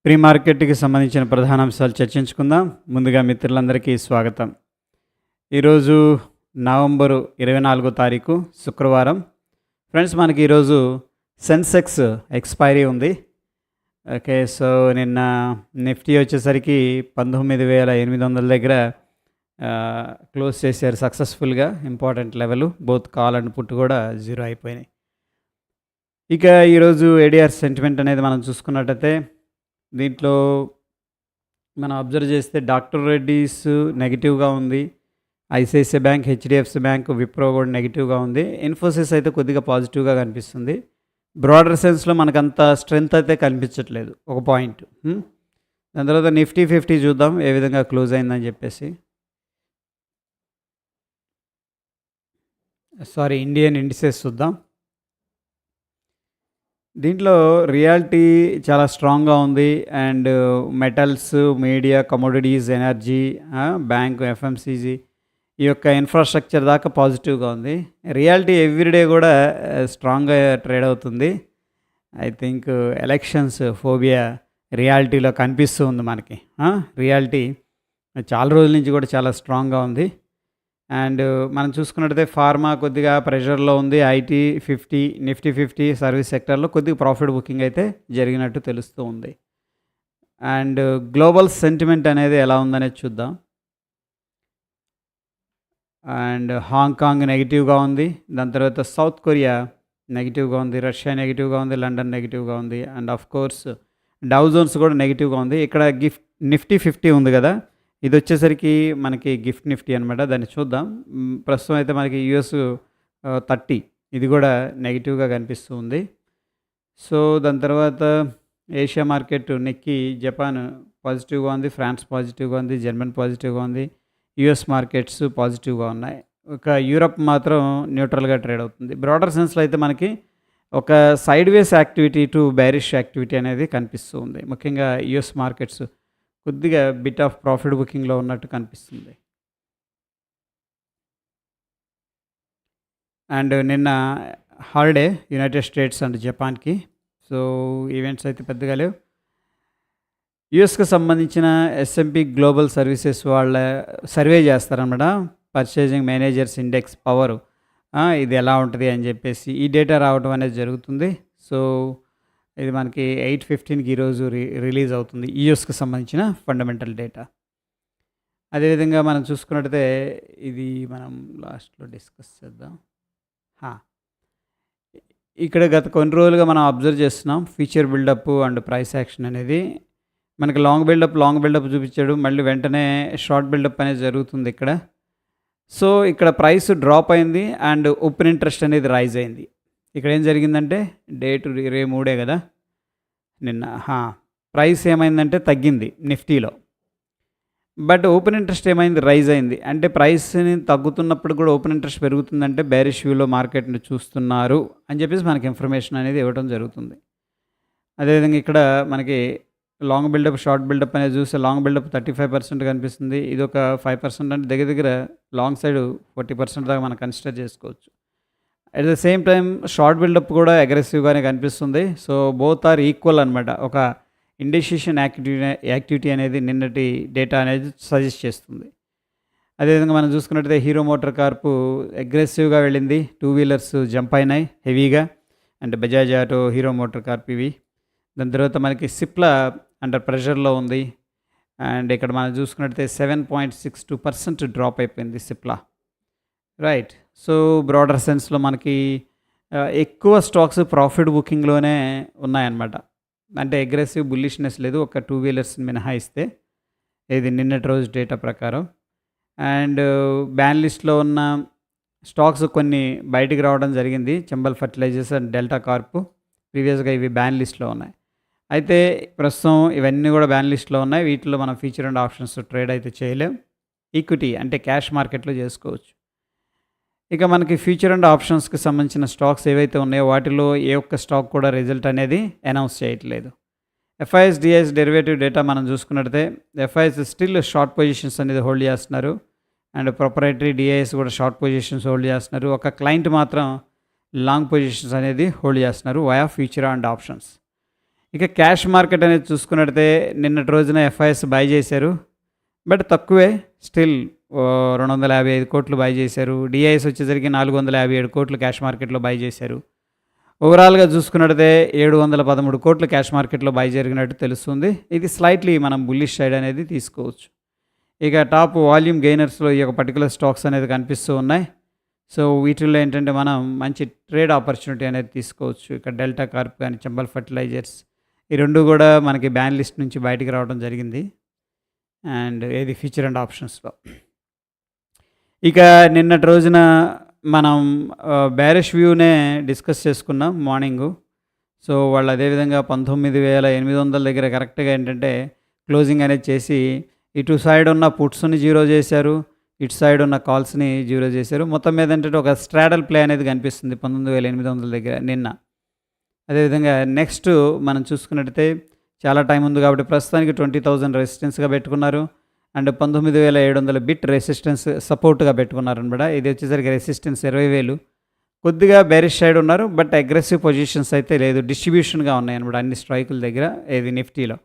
Pre మార్కెట్కి సంబంధించిన ప్రధాన అంశాలు చర్చించుకుందాం. ముందుగా మిత్రులందరికీ స్వాగతం. ఈరోజు నవంబరు 24 తారీఖు శుక్రవారం. ఫ్రెండ్స్, మనకి ఈరోజు సెన్సెక్స్ ఎక్స్పైరీ ఉంది. ఓకే, సో నిన్న నిఫ్టీ వచ్చేసరికి 19,800 దగ్గర క్లోజ్ చేశారు సక్సెస్ఫుల్గా. Important level, both call and put కూడా జీరో అయిపోయినాయి. ఇక ఈరోజు ఏడిఆర్ సెంటిమెంట్ అనేది మనం చూసుకున్నట్టయితే దీంట్లో మనం అబ్జర్వ్ చేస్తే డాక్టర్ రెడ్డీస్ నెగిటివ్గా ఉంది, ICICI bank, HDFC bank, Wipro కూడా నెగిటివ్గా ఉంది. ఇన్ఫోసిస్ అయితే కొద్దిగా పాజిటివ్గా కనిపిస్తుంది. బ్రాడర్ సెన్స్లో మనకంత స్ట్రెంగ్త్ అయితే కనిపించట్లేదు, ఒక పాయింట్. దాని తర్వాత నిఫ్టీ 50 చూద్దాం ఏ విధంగా క్లోజ్ అయిందని చెప్పేసి. ఇండియన్ ఇండిసెస్ చూద్దాం. దీంట్లో రియాలిటీ చాలా స్ట్రాంగ్గా ఉంది. And metals, media, commodities, energy, bank, FMCG, ఈ యొక్క ఇన్ఫ్రాస్ట్రక్చర్ దాకా పాజిటివ్గా ఉంది. రియాలిటీ ఎవ్రీడే కూడా స్ట్రాంగ్గా ట్రేడ్ అవుతుంది. ఐ థింక్ ఎలక్షన్స్ ఫోబియా రియాలిటీలో కనిపిస్తూ ఉంది మనకి. రియాలిటీ చాలా రోజుల నుంచి కూడా చాలా స్ట్రాంగ్గా ఉంది. అండ్ మనం చూసుకున్నట్టయితే ఫార్మా కొద్దిగా ప్రెషర్లో ఉంది. ఐటీ 50, నిఫ్టీ 50, సర్వీస్ సెక్టర్లో కొద్దిగా ప్రాఫిట్ బుకింగ్ అయితే జరిగినట్టు తెలుస్తూ ఉంది. అండ్ గ్లోబల్ సెంటిమెంట్ అనేది ఎలా ఉందనేది చూద్దాం. అండ్ హాంకాంగ్ నెగిటివ్గా ఉంది. దాని తర్వాత సౌత్ కొరియా నెగిటివ్గా ఉంది, రష్యా నెగిటివ్గా ఉంది, లండన్ నెగిటివ్గా ఉంది. And of course Dow Jones కూడా నెగిటివ్గా ఉంది. ఇక్కడ నిఫ్టీ 50 ఉంది కదా, ఇది వచ్చేసరికి మనకి గిఫ్ట్ నిఫ్టీ అనమాట. దాన్ని చూద్దాం. ప్రస్తుతం అయితే మనకి యుఎస్ 30 ఇది కూడా నెగిటివ్గా కనిపిస్తూ ఉంది. సో దాని తర్వాత ఏషియా మార్కెట్ నిక్కీ, జపాన్ పాజిటివ్గా ఉంది, ఫ్రాన్స్ పాజిటివ్గా ఉంది, జర్మన్ పాజిటివ్గా ఉంది, యుఎస్ మార్కెట్స్ పాజిటివ్గా ఉన్నాయి. ఒక యూరప్ మాత్రం న్యూట్రల్గా ట్రేడ్ అవుతుంది. బ్రాడర్ సెన్స్లో అయితే మనకి ఒక side ways activity to bearish activity అనేది కనిపిస్తూ ఉంది. ముఖ్యంగా యుఎస్ మార్కెట్స్ కొద్దిగా బిట్ ఆఫ్ ప్రాఫిట్ బుకింగ్లో ఉన్నట్టు కనిపిస్తుంది. అండ్ నిన్న హాలిడే యునైటెడ్ స్టేట్స్ అండ్ జపాన్కి, సో ఈవెంట్స్ అయితే పెద్దగా లేవు. యుఎస్కి సంబంధించిన ఎస్ఎంపి గ్లోబల్ సర్వీసెస్ వాళ్ళ సర్వే చేస్తారన్నమాట. పర్చేజింగ్ మేనేజర్స్ ఇండెక్స్ పవర్ ఇది ఎలా ఉంటుంది అని చెప్పేసి ఈ డేటా రావడం అనేది జరుగుతుంది. సో ఇది మనకి 8:15కి ఈరోజు రిలీజ్ అవుతుంది, యూఎస్కి సంబంధించిన ఫండమెంటల్ డేటా. అదేవిధంగా మనం చూసుకున్నట్టయితే ఇది మనం లాస్ట్లో డిస్కస్ చేద్దాం. ఇక్కడ గత కొన్ని రోజులుగా మనం అబ్జర్వ్ చేస్తున్నాం future buildup and price action అనేది. మనకి లాంగ్ బిల్డప్ చూపించాడు, మళ్ళీ వెంటనే షార్ట్ బిల్డప్ అనేది జరుగుతుంది ఇక్కడ. సో ఇక్కడ ప్రైస్ డ్రాప్ అయింది అండ్ ఓపెన్ ఇంట్రెస్ట్ అనేది రైజ్ అయింది. ఇక్కడ ఏం జరిగిందంటే డేట్ 23 కదా నిన్న. ప్రైస్ ఏమైందంటే తగ్గింది నిఫ్టీలో, బట్ ఓపెన్ ఇంట్రెస్ట్ ఏమైంది, రైజ్ అయింది. అంటే ప్రైస్ని తగ్గుతున్నప్పుడు కూడా ఓపెన్ ఇంట్రెస్ట్ పెరుగుతుందంటే బేరిష్ వ్యూలో మార్కెట్ని చూస్తున్నారు అని చెప్పేసి మనకి ఇన్ఫర్మేషన్ అనేది ఇవ్వడం జరుగుతుంది. అదేవిధంగా ఇక్కడ మనకి లాంగ్ బిల్డప్, షార్ట్ బిల్డప్ అనేది చూస్తే లాంగ్ బిల్డప్ 35% కనిపిస్తుంది. ఇది ఒక 5% అంటే దగ్గర దగ్గర లాంగ్ సైడ్ 40% దాకా మనం కన్సిడర్ చేసుకోవచ్చు. At the same time short buildup కూడా అగ్రెసివ్గానే కనిపిస్తుంది. సో బోత్ ఆర్ ఈక్వల్ అనమాట. ఒక ఇండిసిషన్ యాక్టివిటీ అనేది నిన్నటి డేటా అనేది సజెస్ట్ చేస్తుంది. అదేవిధంగా మనం చూసుకున్నట్టయితే హీరో మోటార్ కార్పు అగ్రెసివ్గా వెళ్ళింది, 2 వీలర్స్ జంప్ అయినాయి హెవీగా. And Bajaj auto, hero motor Corp ఇవి. దాని తర్వాత మనకి సిప్లా అండర్ ప్రెషర్లో ఉంది. అండ్ ఇక్కడ మనం చూసుకున్నట్టయితే 7.62% డ్రాప్ అయిపోయింది సిప్లా. రైట్. సో బ్రాడర్ సెన్స్లో మనకి ఎక్కువ స్టాక్స్ ప్రాఫిట్ బుకింగ్లోనే ఉన్నాయన్నమాట. అంటే అగ్రెసివ్ బుల్లిష్నెస్ లేదు, ఒక 2 వీలర్స్ మినహాయిస్తే. ఇది నిన్నటి రోజు డేటా ప్రకారం. అండ్ బ్యాన్ లిస్ట్లో ఉన్న స్టాక్స్ కొన్ని బయటికి రావడం జరిగింది. Chambal fertilisers and Delta Corp ప్రీవియస్గా ఇవి బ్యాన్ లిస్ట్లో ఉన్నాయి. అయితే ప్రస్తుతం ఇవన్నీ కూడా బ్యాన్ లిస్ట్లో ఉన్నాయి. వీటిలో మనం ఫ్యూచర్ అండ్ ఆప్షన్స్ ట్రేడ్ అయితే చేయలేం. ఈక్విటీ అంటే క్యాష్ మార్కెట్లో చేసుకోవచ్చు. ఇక మనకి ఫ్యూచర్ అండ్ ఆప్షన్స్కి సంబంధించిన స్టాక్స్ ఏవైతే ఉన్నాయో వాటిలో ఏ ఒక్క స్టాక్ కూడా రిజల్ట్ అనేది అనౌన్స్ చేయట్లేదు. ఎఫ్ఐఎస్, డిఐఎస్ డెరివేటివ్ డేటా మనం చూసుకున్నట్టయితే ఎఫ్ఐఎస్ స్టిల్ షార్ట్ పొజిషన్స్ అనేది హోల్డ్ చేస్తున్నారు. అండ్ ప్రొపరేటరీ డిఐఎస్ కూడా షార్ట్ పొజిషన్స్ హోల్డ్ చేస్తున్నారు. ఒక క్లయింట్ మాత్రం లాంగ్ పొజిషన్స్ అనేది హోల్డ్ చేస్తున్నారు వయా ఫ్యూచర్ అండ్ ఆప్షన్స్. ఇక క్యాష్ మార్కెట్ అనేది చూసుకున్నట్టయితే నిన్నటి రోజున ఎఫ్ఐఎస్ బై చేశారు. బట్ తక్కువే స్టిల్ 255 కోట్లు బై చేశారు. డిఐఎస్ వచ్చేసరికి 457 కోట్లు క్యాష్ మార్కెట్‌లో బై చేశారు. ఓవరాల్‌గా చూసుకున్నట్టయితే 713 కోట్లు క్యాష్ మార్కెట్‌లో బై జరిగినట్టు తెలుస్తుంది. ఇది స్లైట్‌లీ మనం బుల్లిష్ సైడ్ అనేది తీసుకోవచ్చు. ఇక టాప్ వాల్యూమ్ గెయినర్స్‌లో ఈ యొక్క పర్టిక్యులర్ స్టాక్స్ అనేది కనిపిస్తూ ఉన్నాయి. సో, వీటిల్లో ఏంటంటే మనం మంచి ట్రేడ్ ఆపర్చునిటీ అనేది తీసుకోవచ్చు. ఇక్కడ డెల్టా కార్ప్ గాని, చంబల్ ఫెర్టిలైజర్స్ ఈ 2 కూడా మనకి బ్యాన్ లిస్ట్ నుంచి బయటికి రావడం జరిగింది. అండ్ ఏది ఫ్యూచర్ అండ్ ఆప్షన్స్‌లో. ఇక నిన్నటి రోజున మనం బేరిష్ వ్యూనే డిస్కస్ చేసుకున్నాం మార్నింగు. సో, వాళ్ళు అదేవిధంగా 19,800 దగ్గర కరెక్ట్‌గా ఏంటంటే క్లోజింగ్ అనేది చేసి ఇటు సైడ్ ఉన్న పుట్స్‌ని జీరో చేశారు. ఇటు సైడ్ ఉన్న కాల్స్‌ని జీరో చేశారు. మొత్తం మీద ఏంటంటే ఒక స్ట్రాడల్ ప్లే అనేది కనిపిస్తుంది 19,800 దగ్గర నిన్న. అదేవిధంగా నెక్స్ట్ మనం చూసుకున్నట్టయితే చాలా టైం ఉంది కాబట్టి ప్రస్తుతానికి 20,000 రెసిస్టెన్స్‌గా పెట్టుకున్నారు. అండ్ 19,700 బిట్ రెసిస్టెన్స్ సపోర్ట్‌గా పెట్టుకున్నారనమాట. ఇది వచ్చేసరికి రెసిస్టెన్స్ 20,000. కొద్దిగా బేరిష్ సైడ్ ఉన్నారు. బట్ అగ్రెసివ్ పొజిషన్స్ అయితే లేదు. డిస్ట్రిబ్యూషన్‌గా ఉన్నాయన్నమాట అన్ని స్ట్రైకుల దగ్గర ఏది నిఫ్టీలో.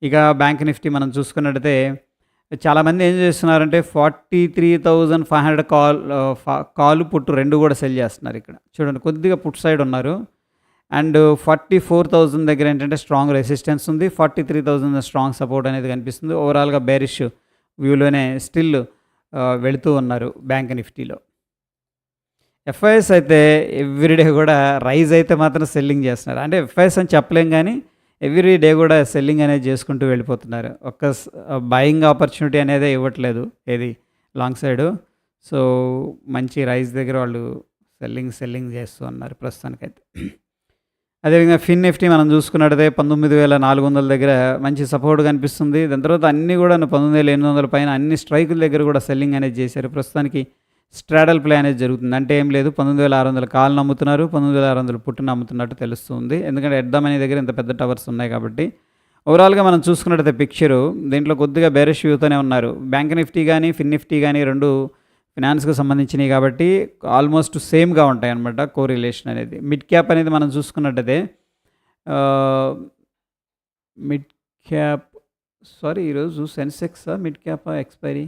ఇక బ్యాంక్ నిఫ్టీ మనం చూసుకున్నట్టయితే చాలామంది ఏం చేస్తున్నారంటే 43,500 కాల్ పుట్టు 2 కూడా సెల్ చేస్తున్నారు ఇక్కడ. చూడండి కొద్దిగా పుట్ సైడ్ ఉన్నారు. అండ్ 44,000 దగ్గర ఏంటంటే స్ట్రాంగ్ రెసిస్టెన్స్ ఉంది. 43,000 స్ట్రాంగ్ సపోర్ట్ అనేది కనిపిస్తుంది. ఓవరాల్‌గా బేరిష్ వ్యూలోనే స్టిల్ వెళుతూ ఉన్నారు బ్యాంక్ నిఫ్టీలో. ఎఫ్ఐఎస్ అయితే ఎవ్రీడే కూడా రైజ్ అయితే మాత్రం సెల్లింగ్ చేస్తున్నారు. అంటే ఎఫ్ఐఎస్ అని చెప్పలేం కానీ ఎవ్రీ డే కూడా సెల్లింగ్ అనేది చేసుకుంటూ వెళ్ళిపోతున్నారు. ఒక్క బయింగ్ ఆపర్చునిటీ అనేది ఇవ్వట్లేదు ఏది లాంగ్ సైడు. సో, మంచి రైజ్ దగ్గర వాళ్ళు సెల్లింగ్ చేస్తూ ఉన్నారు ప్రస్తుతానికైతే. అదేవిధంగా ఫిన్ నిఫ్టీ మనం చూసుకున్నట్టయితే 19,400 దగ్గర మంచి సపోర్ట్ కనిపిస్తుంది. దాని తర్వాత అన్నీ కూడా 19,800 పైన అన్ని స్ట్రైకుల దగ్గర కూడా సెల్లింగ్ అనేది చేశారు. ప్రస్తుతానికి స్ట్రాడల్ ప్లే అనేది జరుగుతుంది. అంటే ఏం లేదు 19,600 కాల్ని అమ్ముతున్నారు. 19,600 పుట్టును అమ్ముతున్నట్టు తెలుస్తుంది. ఎందుకంటే ఎట్ ద మనీ దగ్గర ఇంత పెద్ద టవర్స్ ఉన్నాయి కాబట్టి. ఓవరాల్‌గా మనం చూసుకున్నట్టయితే పిక్చరు దీంట్లో కొద్దిగా బేరిష్ వ్యూతోనే ఉన్నారు. బ్యాంక్ నిఫ్టీ కానీ ఫిన్ నిఫ్టీ కానీ 2 ఫినాన్స్‌కి సంబంధించినవి కాబట్టి ఆల్మోస్ట్ సేమ్‌గా ఉంటాయన్నమాట కోరిలేషన్ అనేది. మిడ్ క్యాప్ అనేది మనం చూసుకున్నట్టయితే మిడ్ క్యాప్ ఈరోజు సెన్సెక్సా మిడ్ క్యాపా expiry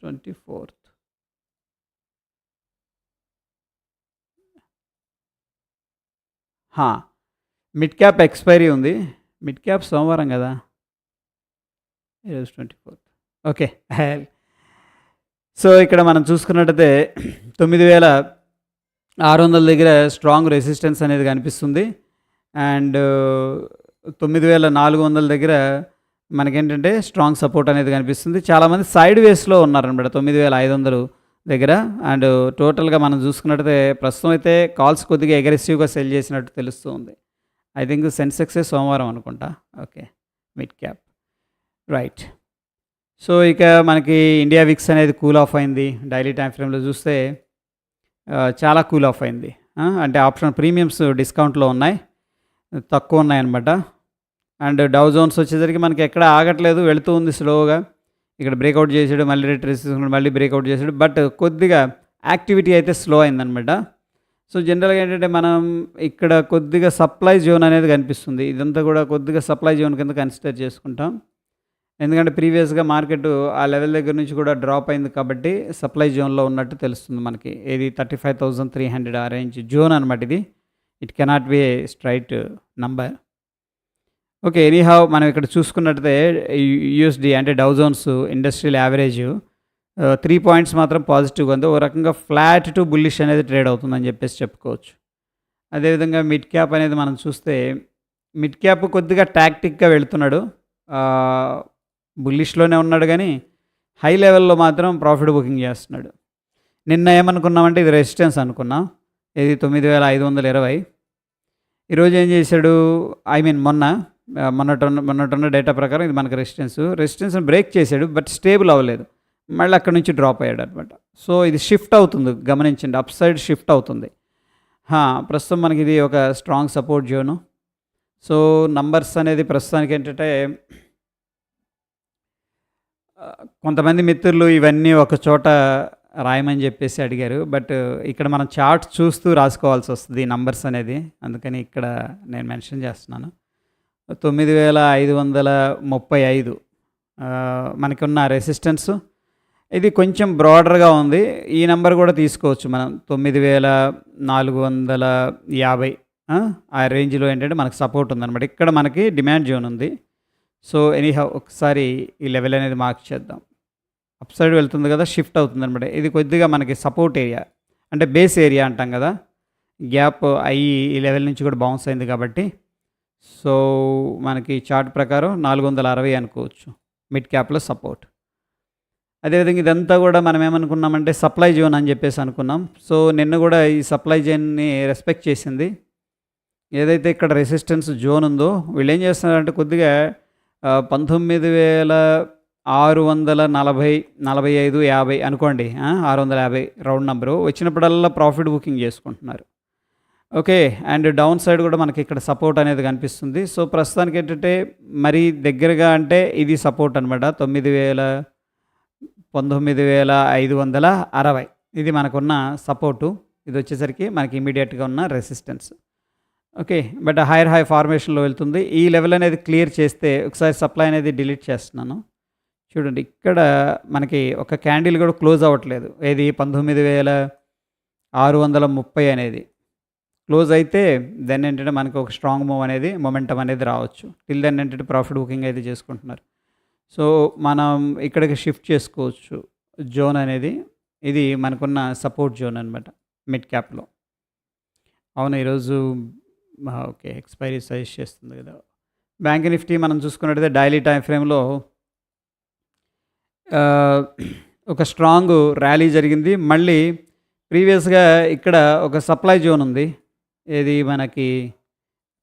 24th. Mid cap expiry ఉంది. మిడ్ క్యాప్ సోమవారం కదా! ఈరోజు 24th. ఓకే. సో, ఇక్కడ మనం చూసుకున్నట్టయితే 9,600 దగ్గర స్ట్రాంగ్ రెసిస్టెన్స్ అనేది కనిపిస్తుంది. అండ్ 9,400 దగ్గర మనకేంటంటే స్ట్రాంగ్ సపోర్ట్ అనేది కనిపిస్తుంది. చాలామంది సైడ్ వేస్లో ఉన్నారనమాట 9,500 దగ్గర. అండ్ టోటల్గా మనం చూసుకున్నట్టయితే ప్రస్తుతం అయితే కాల్స్ కొద్దిగా అగ్రెసివ్గా సెల్ చేసినట్టు తెలుస్తూ ఉంది. ఐ థింక్ సెన్సెక్సే సోమవారం అనుకుంటా. Okay. Mid cap right. So, ఇక మనకి ఇండియా విక్స్ అనేది కూల్ ఆఫ్ అయింది. డైలీ టైం ఫ్రేమ్లో చూస్తే చాలా కూల్ ఆఫ్ అయింది. అంటే ఆప్షన్ ప్రీమియమ్స్ డిస్కౌంట్లో ఉన్నాయి, తక్కువ ఉన్నాయన్నమాట. అండ్ డౌ జోన్స్ వచ్చేసరికి మనకి ఎక్కడ ఆగట్లేదు, వెళుతూ ఉంది స్లోగా. ఇక్కడ బ్రేక్అవుట్ చేసాడు, మళ్ళీ రిట్రేస్ తీసుకున్నాడు, మళ్ళీ బ్రేక్అవుట్ చేసాడు. బట్ కొద్దిగా యాక్టివిటీ అయితే స్లో అయిందనమాట. సో, జనరల్గా ఏంటంటే మనం ఇక్కడ కొద్దిగా సప్లై జోన్ అనేది కనిపిస్తుంది. ఇదంతా కూడా కొద్దిగా సప్లై జోన్ కింద కన్సిడర్ చేసుకుంటాం. ఎందుకంటే ప్రీవియస్గా మార్కెట్ ఆ లెవెల్ దగ్గర నుంచి కూడా డ్రాప్ అయింది కాబట్టి సప్లై జోన్లో ఉన్నట్టు తెలుస్తుంది మనకి. ఏది 35,300 ఆ రేంజ్ జోన్ అనమాట ఇది. It cannot be a straight number. Okay. Anyhow మనం ఇక్కడ చూసుకున్నట్టయితే యూఎస్డి అంటే Dow Jones industrial average 3 points మాత్రం పాజిటివ్గా ఉంది. ఓ రకంగా ఫ్లాట్ టు బుల్లిష్ అనేది ట్రేడ్ అవుతుందని చెప్పేసి చెప్పుకోవచ్చు. అదేవిధంగా మిడ్ క్యాప్ అనేది మనం చూస్తే మిడ్ క్యాప్ కొద్దిగా టాక్టిక్గా వెళుతున్నాడు. బుల్లిష్లోనే ఉన్నాడు కానీ హై లెవెల్లో మాత్రం ప్రాఫిట్ బుకింగ్ చేస్తున్నాడు. నిన్న ఏమనుకున్నామంటే ఇది రెసిస్టెన్స్ అనుకున్నాం. ఇది 9,520. ఈరోజు ఏం చేశాడు, ఐ మీన్ మొన్నటున్న డేటా ప్రకారం ఇది మనకు రెసిస్టెన్స్ని బ్రేక్ చేశాడు. బట్ స్టేబుల్ అవ్వలేదు, మళ్ళీ అక్కడ నుంచి డ్రాప్ అయ్యాడు అనమాట. సో, ఇది షిఫ్ట్ అవుతుంది, గమనించండి, అప్ సైడ్ షిఫ్ట్ అవుతుంది. ప్రస్తుతం మనకి ఇది ఒక strong support zone. So, numbers అనేది ప్రస్తుతానికి ఏంటంటే కొంతమంది మిత్రులు ఇవన్నీ ఒక చోట రాయమని చెప్పేసి అడిగారు. బట్ ఇక్కడ మనం చార్ట్ చూస్తూ రాసుకోవాల్సి వస్తుంది ఈ నంబర్స్ అనేది. అందుకని ఇక్కడ నేను మెన్షన్ చేస్తున్నాను. 9535 మనకున్న రెసిస్టెన్స్. ఇది కొంచెం బ్రాడర్గా ఉంది. ఈ నెంబర్ కూడా తీసుకోవచ్చు మనం 9450 ఆ రేంజ్లో ఏంటంటే మనకు సపోర్ట్ ఉందన్నమాట. ఇక్కడ మనకి డిమాండ్ జోన్ ఉంది. సో ఎనీహౌ ఒకసారి ఈ లెవెల్ అనేది మార్క్ చేద్దాం. అప్ సైడ్ వెళ్తుంది కదా, షిఫ్ట్ అవుతుంది అనమాట. ఇది కొద్దిగా మనకి సపోర్ట్ ఏరియా, అంటే బేస్ ఏరియా అంటాం కదా. గ్యాప్ అయ్యి ఈ లెవెల్ నుంచి కూడా బౌన్స్ అయింది కాబట్టి సో మనకి చార్ట్ ప్రకారం 460 అనుకోవచ్చు మిడ్ క్యాప్లో సపోర్ట్. అదేవిధంగా ఇదంతా కూడా మనం ఏమనుకున్నామంటే సప్లై జోన్ అని చెప్పేసి అనుకున్నాం. సో నిన్న కూడా ఈ సప్లై జోన్ని రెస్పెక్ట్ చేసింది. ఏదైతే ఇక్కడ రెసిస్టెన్స్ జోన్ ఉందో వీళ్ళు ఏం చేస్తున్నారంటే కొద్దిగా 19,640, 45, 50 అనుకోండి, 650 రౌండ్ నెంబరు వచ్చినప్పుడల్లా ప్రాఫిట్ బుకింగ్ చేసుకుంటున్నారు. ఓకే, అండ్ డౌన్ సైడ్ కూడా మనకి ఇక్కడ సపోర్ట్ అనేది కనిపిస్తుంది. సో ప్రస్తుతానికి ఏంటంటే మరీ దగ్గరగా అంటే ఇది సపోర్ట్ అనమాట. 19,560 ఇది మనకున్న సపోర్టు. ఇది వచ్చేసరికి మనకి ఇమీడియట్గా ఉన్న resistance. Okay, but higher high ఫార్మేషన్లో వెళ్తుంది. ఈ లెవెల్ అనేది క్లియర్ చేస్తే ఒకసారి సప్లై అనేది డిలీట్ చేస్తున్నాను. చూడండి ఇక్కడ మనకి ఒక క్యాండిల్ కూడా క్లోజ్ అవ్వట్లేదు. ఏది 19,630 అనేది క్లోజ్ అయితే దెన్ ఏంటంటే మనకు ఒక స్ట్రాంగ్ మూవ్ అనేది మొమెంటం అనేది రావచ్చు. టిల్ దెన్ ఏంటంటే ప్రాఫిట్ బుకింగ్ అయితే చేసుకుంటున్నారు. సో మనం ఇక్కడికి షిఫ్ట్ చేసుకోవచ్చు జోన్ అనేది. ఇది మనకున్న సపోర్ట్ జోన్ అనమాట మిడ్ క్యాప్లో. అవును, ఈరోజు ఓకే ఎక్స్పైరీ సజెస్ట్ చేస్తుంది కదా. బ్యాంక్ నిఫ్టీ మనం చూసుకున్నట్టయితే డైలీ టైం ఫ్రేమ్లో ఒక స్ట్రాంగ్ ర్యాలీ జరిగింది. మళ్ళీ ప్రీవియస్గా ఇక్కడ ఒక సప్లై జోన్ ఉంది. ఏది మనకి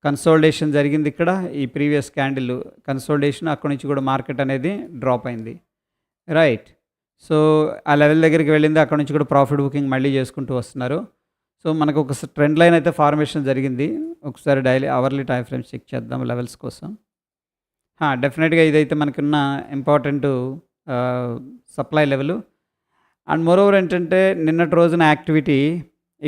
కన్సోలిడేషన్ జరిగింది ఇక్కడ. ఈ ప్రీవియస్ క్యాండిల్ కన్సోలిడేషన్, అక్కడి నుంచి కూడా మార్కెట్ అనేది డ్రాప్ అయింది. రైట్, సో ఆ లెవెల్ దగ్గరికి వెళ్ళింది. అక్కడ నుంచి కూడా ప్రాఫిట్ బుకింగ్ మళ్ళీ చేసుకుంటూ వస్తున్నారు. సో మనకు ఒక ట్రెండ్ లైన్ అయితే ఫార్మేషన్ జరిగింది. ఒకసారి daily hourly time frames check చేద్దాం లెవెల్స్ కోసం. డెఫినెట్గా ఇదైతే మనకున్న important supply level. And moreover ఏంటంటే నిన్నటి రోజున యాక్టివిటీ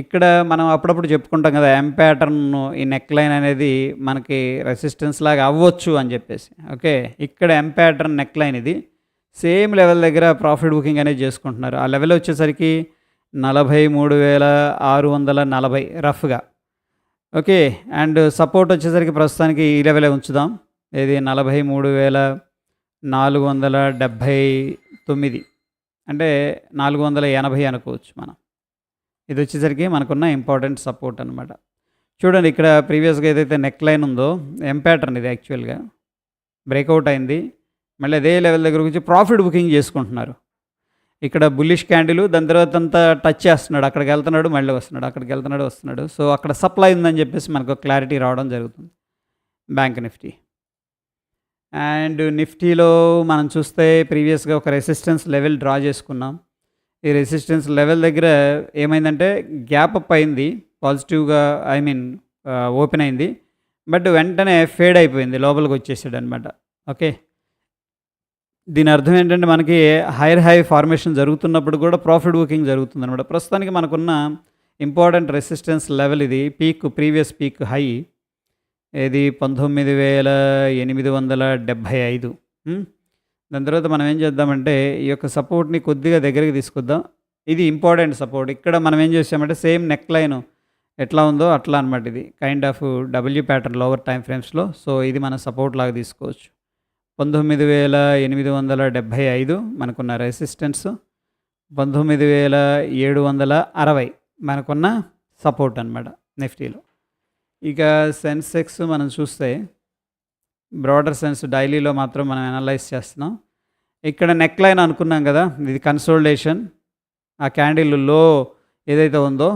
ఇక్కడ మనం అప్పుడప్పుడు చెప్పుకుంటాం కదా, ఎం ప్యాటర్న్ ఈ నెక్ లైన్ అనేది మనకి రెసిస్టెన్స్ లాగా అవ్వచ్చు అని చెప్పేసి. ఓకే, ఇక్కడ ఎం ప్యాటర్న్ నెక్ లైన్ ఇది సేమ్ లెవెల్ దగ్గర ప్రాఫిట్ బుకింగ్ అనేది చేసుకుంటున్నారు. ఆ లెవెల్ వచ్చేసరికి 43,640 రఫ్గా. ఓకే, అండ్ సపోర్ట్ వచ్చేసరికి ప్రస్తుతానికి ఈ లెవెలే ఉంచుదాం. ఇది 43,479, అంటే 480 అనుకోవచ్చు మనం. ఇది వచ్చేసరికి మనకున్న ఇంపార్టెంట్ సపోర్ట్ అనమాట. చూడండి ఇక్కడ ప్రీవియస్గా ఏదైతే నెక్ లైన్ ఉందో ఎం ప్యాటర్న్ ఇది యాక్చువల్గా బ్రేక్అవుట్ అయింది. మళ్ళీ అదే లెవెల్ దగ్గర వచ్చి ప్రాఫిట్ బుకింగ్ చేసుకుంటున్నారు. ఇక్కడ బుల్లిష్ క్యాండిల్, దాని తర్వాత అంతా టచ్ చేస్తున్నాడు, అక్కడికి వెళ్తున్నాడు మళ్ళీ వస్తున్నాడు, అక్కడికి వెళ్తున్నాడు వస్తున్నాడు. సో అక్కడ సప్లై ఉందని చెప్పేసి మనకు క్లారిటీ రావడం జరుగుతుంది బ్యాంక్ నిఫ్టీ. అండ్ నిఫ్టీలో మనం చూస్తే ప్రీవియస్గా ఒక రెసిస్టెన్స్ లెవెల్ డ్రా చేసుకున్నాం. ఈ రెసిస్టెన్స్ లెవెల్ దగ్గర ఏమైందంటే గ్యాప్ అప్ అయింది పాజిటివ్గా, ఓపెన్ అయింది. బట్ వెంటనే ఫేడ్ అయిపోయింది, లోపలికి వచ్చేసాడు అనమాట. ఓకే, దీని అర్థం ఏంటంటే మనకి హైర్ హై ఫార్మేషన్ జరుగుతున్నప్పుడు కూడా ప్రాఫిట్ బుకింగ్ జరుగుతుంది అనమాట. ప్రస్తుతానికి మనకున్న ఇంపార్టెంట్ రెసిస్టెన్స్ లెవెల్ ఇది ప్రీవియస్ పీక్ హై ఇది 19,875. దాని తర్వాత మనం ఏం చేద్దామంటే ఈ యొక్క సపోర్ట్ని కొద్దిగా దగ్గరికి తీసుకొద్దాం. ఇది ఇంపార్టెంట్ సపోర్ట్. ఇక్కడ మనం ఏం చేసామంటే సేమ్ నెక్ లైన్ ఎట్లా ఉందో అట్లా అనమాట. ఇది kind of W pattern lower time ఫ్రేమ్స్లో. సో ఇది మన సపోర్ట్ లాగా తీసుకోవచ్చు. 19,875 మనకున్న రెసిస్టెన్స్, 19,760 మనకున్న సపోర్ట్ అనమాట నిఫ్టీలో. ఇక సెన్సెక్స్ మనం చూస్తే బ్రాడర్ సెన్స్ డైలీలో మాత్రం మనం అనలైజ్ చేస్తున్నాం. ఇక్కడ నెక్ లైన్ అనుకున్నాం కదా, ఇది కన్సోలిడేషన్. ఆ క్యాండిల్ లో ఏదైతే ఉందో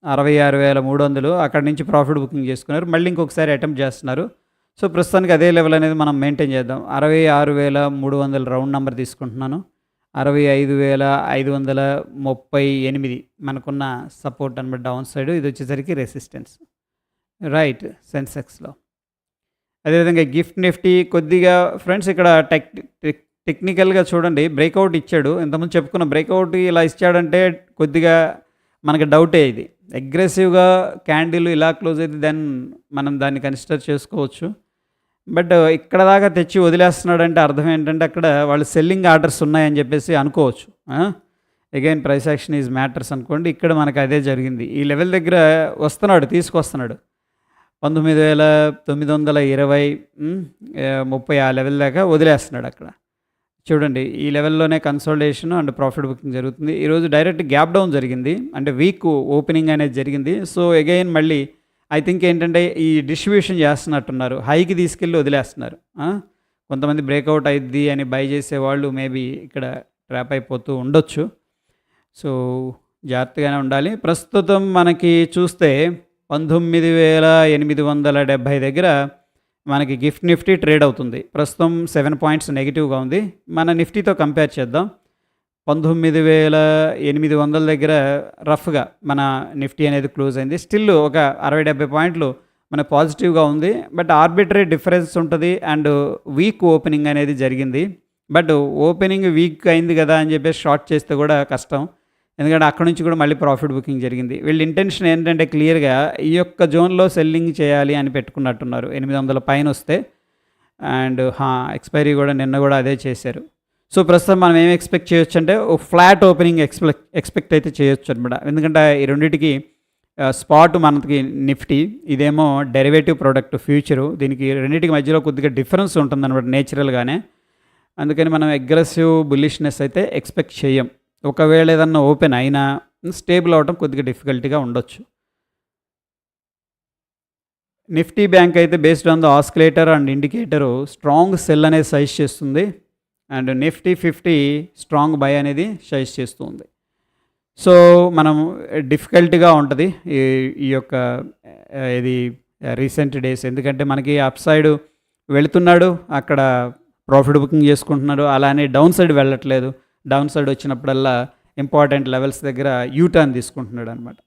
66,300 అక్కడి నుంచి ప్రాఫిట్ బుకింగ్ చేసుకున్నారు. మళ్ళీ ఇంకొకసారి అటెంప్ట్ చేస్తున్నారు. సో ప్రస్తుతానికి అదే లెవెల్ అనేది మనం మెయింటైన్ చేద్దాం. 66,300 రౌండ్ నెంబర్ తీసుకుంటున్నాను. 65,538 మనకున్న సపోర్ట్ అనమాట డౌన్ సైడ్. ఇది వచ్చేసరికి రెసిస్టెన్స్. రైట్, సెన్సెక్స్లో. అదేవిధంగా గిఫ్ట్ నిఫ్టీ కొద్దిగా ఫ్రెండ్స్ ఇక్కడ టెక్నికల్‌గా చూడండి బ్రేకౌట్ ఇచ్చాడు. ఇంతకుముందు చెప్పుకున్న బ్రేకౌట్ ఇలా ఇచ్చాడంటే కొద్దిగా మనకి డౌటే ఇది. అగ్రెసివ్‌గా క్యాండిల్ ఇలా క్లోజ్ అయితే దెన్ మనం దాన్ని కన్సిడర్ చేసుకోవచ్చు. బట్ ఇక్కడ దాకా తెచ్చి వదిలేస్తున్నాడంటే అర్థం ఏంటంటే అక్కడ వాళ్ళు సెల్లింగ్ ఆర్డర్స్ ఉన్నాయని చెప్పేసి అనుకోవచ్చు. Again price action is matters అనుకోండి. ఇక్కడ మనకు అదే జరిగింది. ఈ లెవెల్ దగ్గర తీసుకొస్తున్నాడు. 19,920 30 ఆ లెవెల్ దాకా వదిలేస్తున్నాడు అక్కడ. చూడండి ఈ లెవెల్లోనే కన్సాలిడేషన్ అండ్ ప్రాఫిట్ బుకింగ్ జరుగుతుంది. ఈరోజు డైరెక్ట్ గ్యాప్ డౌన్ జరిగింది. అంటే వీక్ ఓపెనింగ్ అనేది జరిగింది. సో అగైన్ మళ్ళీ ఐ థింక్ ఏంటంటే ఈ డిస్ట్రిబ్యూషన్ చేస్తున్నట్టున్నారు. హైకి తీసుకెళ్ళి వదిలేస్తున్నారు. కొంతమంది బ్రేక్అవుట్ అయిద్ది అని బై చేసేవాళ్ళు మేబీ ఇక్కడ ట్రాప్ అయిపోతూ ఉండొచ్చు. సో జాగ్రత్తగానే ఉండాలి. ప్రస్తుతం మనకి చూస్తే 19,870 దగ్గర మనకి గిఫ్ట్ నిఫ్టీ ట్రేడ్ అవుతుంది. ప్రస్తుతం 7 పాయింట్స్ నెగిటివ్గా ఉంది. మన నిఫ్టీతో కంపేర్ చేద్దాం. 19,800 దగ్గర రఫ్గా మన నిఫ్టీ అనేది క్లోజ్ అయింది. స్టిల్ ఒక 60-70 పాయింట్లు మన పాజిటివ్గా ఉంది. బట్ ఆర్బిట్రరీ డిఫరెన్స్ ఉంటుంది అండ్ వీక్ ఓపెనింగ్ అనేది జరిగింది. బట్ ఓపెనింగ్ వీక్ అయింది కదా అని చెప్పేసి షార్ట్ చేస్తే కూడా కష్టం. ఎందుకంటే అక్కడ నుంచి కూడా మళ్ళీ ప్రాఫిట్ బుకింగ్ జరిగింది. వీళ్ళ ఇంటెన్షన్ ఏంటంటే క్లియర్గా ఈ యొక్క జోన్లో సెల్లింగ్ చేయాలి అని పెట్టుకున్నట్టున్నారు. 800 పైన వస్తే అండ్ ఎక్స్పైరీ కూడా నిన్న కూడా అదే చేశారు. సో ప్రస్తుతం మనం ఏం ఎక్స్పెక్ట్ చేయొచ్చు అంటే ఫ్లాట్ ఓపెనింగ్ ఎక్స్పెక్ట్ అయితే చేయొచ్చు అనమాట. ఎందుకంటే ఈ రెండింటికి స్పాట్ మనకి నిఫ్టీ, ఇదేమో డెరివేటివ్ ప్రోడక్ట్ ఫ్యూచరు. దీనికి రెండింటికి మధ్యలో కొద్దిగా డిఫరెన్స్ ఉంటుందన్నమాట నేచురల్గానే. అందుకని మనం అగ్రెసివ్ బుల్లిష్నెస్ అయితే ఎక్స్పెక్ట్ చేయం. ఒకవేళ ఏదన్నా ఓపెన్ అయినా స్టేబుల్ అవడం కొద్దిగా డిఫికల్టీగా ఉండొచ్చు. నిఫ్టీ బ్యాంక్ అయితే based on the oscillator and indicator strong cell అనేది సజెస్ట్ చేస్తుంది అండ్ నిఫ్టీ 50 స్ట్రాంగ్ బై అనేది సజెస్ట్ చేస్తుంది. సో మనం డిఫికల్ట్గా ఉంటుంది ఈ యొక్క ఇది రీసెంట్ డేస్. ఎందుకంటే మనకి అప్ సైడ్ వెళుతున్నాడు, అక్కడ ప్రాఫిట్ బుకింగ్ చేసుకుంటున్నాడు, అలానే డౌన్ సైడ్ వెళ్ళట్లేదు. డౌన్ సైడ్ వచ్చినప్పుడల్లా ఇంపార్టెంట్ లెవెల్స్ దగ్గర యూటర్న్ తీసుకుంటున్నాడు అనమాట.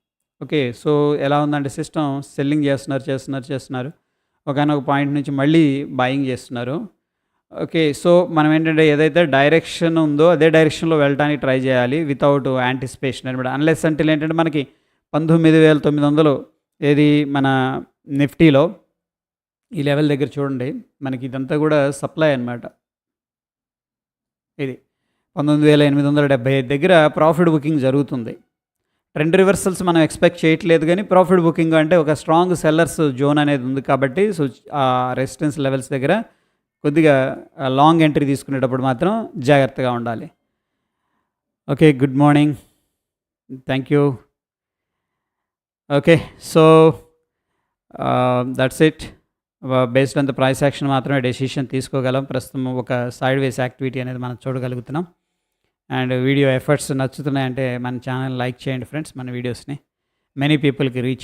ఓకే, సో ఎలా ఉందంటే సిస్టమ్ సెల్లింగ్ చేస్తున్నారు. ఒకనొక పాయింట్ నుంచి మళ్ళీ బాయింగ్ చేస్తున్నారు. ఓకే, సో మనం ఏంటంటే ఏదైతే డైరెక్షన్ ఉందో అదే డైరెక్షన్లో వెళ్ళడానికి ట్రై చేయాలి వితౌట్ యాంటిసిపేషన్ అనమాట. అన్లెస్ అంటే ఏంటంటే మనకి 19,900 ఏది మన నిఫ్టీలో ఈ లెవెల్ దగ్గర చూడండి, మనకి ఇదంతా కూడా సప్లై అనమాట. ఇది 19,875 దగ్గర ప్రాఫిట్ బుకింగ్ జరుగుతుంది. ట్రెండ్ రివర్సల్స్ మనం ఎక్స్పెక్ట్ చేయట్లేదు, కానీ ప్రాఫిట్ బుకింగ్ అంటే ఒక స్ట్రాంగ్ సెల్లర్స్ జోన్ అనేది ఉంది కాబట్టి సో ఆ రెసిస్టెన్స్ లెవెల్స్ దగ్గర కొద్దిగా లాంగ్ ఎంట్రీ తీసుకునేటప్పుడు మాత్రం జాగ్రత్తగా ఉండాలి. Okay, good morning, thank you. Okay, so that's it. Based on the price action మాత్రమే డెసిషన్ తీసుకోగలం. ప్రస్తుతం ఒక సైడ్ వేస్ యాక్టివిటీ అనేది మనం చూడగలుగుతున్నాం. అండ్ వీడియో ఎఫర్ట్స్ నచ్చుతున్నాయంటే మన ఛానల్ లైక్ చేయండి ఫ్రెండ్స్. మన వీడియోస్ని మెనీ పీపుల్కి రీచ్